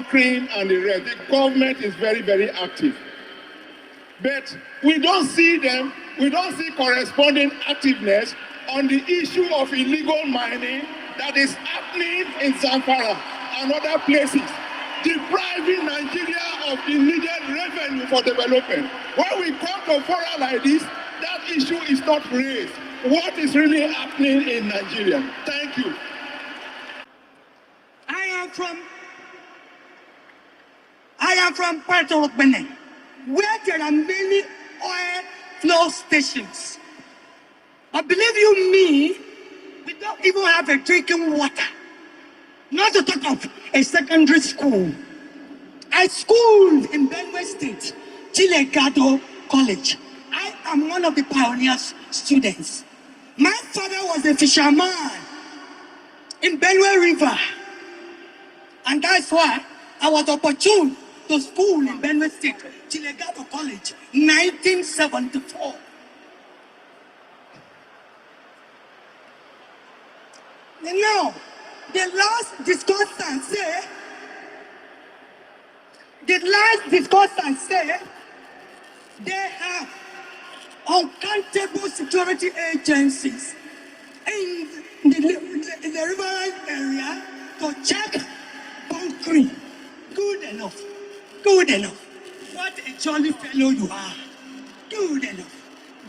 bunkering and the rest. The government is very, very active. But we don't see them, we don't see corresponding activeness on the issue of illegal mining that is happening in Zamfara and other places, depriving Nigeria of the needed revenue for development. When we come to a forum like this, that issue is not raised. What is really happening in Nigeria? Thank you. I am from Puerto Rico, where there are many oil flow stations. But believe you me, we don't even have a drinking water. Not to talk of a secondary school. I schooled in Benue State, Chilegado College. I am one of the pioneers students. My father was a fisherman in Benue River. And that's why I was opportune to school in Benue State, Chilegado College, 1974. Now, the last discussant say they have uncountable security agencies in the riverine area to check bunkering. Good enough. Good enough. What a jolly fellow you are. Good enough.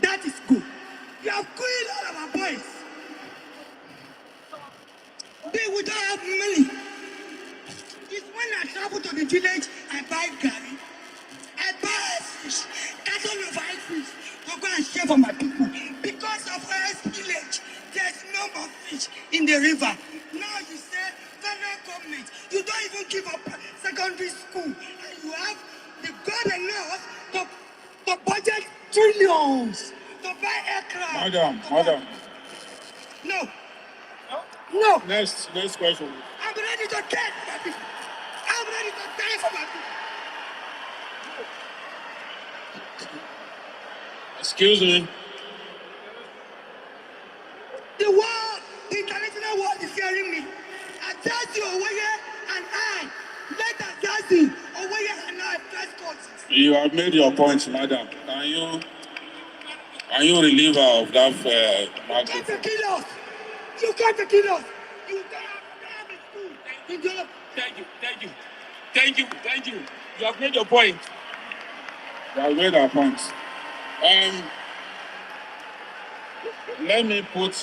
That is good. You have killed all of our boys. We don't have money. It's when I travel to the village, I buy gari. I buy fish, carton of ice fish to go and share for my people. Because of our village, there's no more fish in the river. Now you say, federal government, you don't even give up secondary school. And you have the God enough to budget trillions to buy aircraft. Madam. No. Next question. I'm ready to die for my people. I'm ready to die for my people. Excuse me. The world, the international world is hearing me. Ajazi Owoye and I, let Ajazi Owoye and I press courses. You have made your point, madam. Can you relieve her of that You got to kill us. You got to kill us. You don't have a school. Thank you. You have made your point. You have made our point. Let me put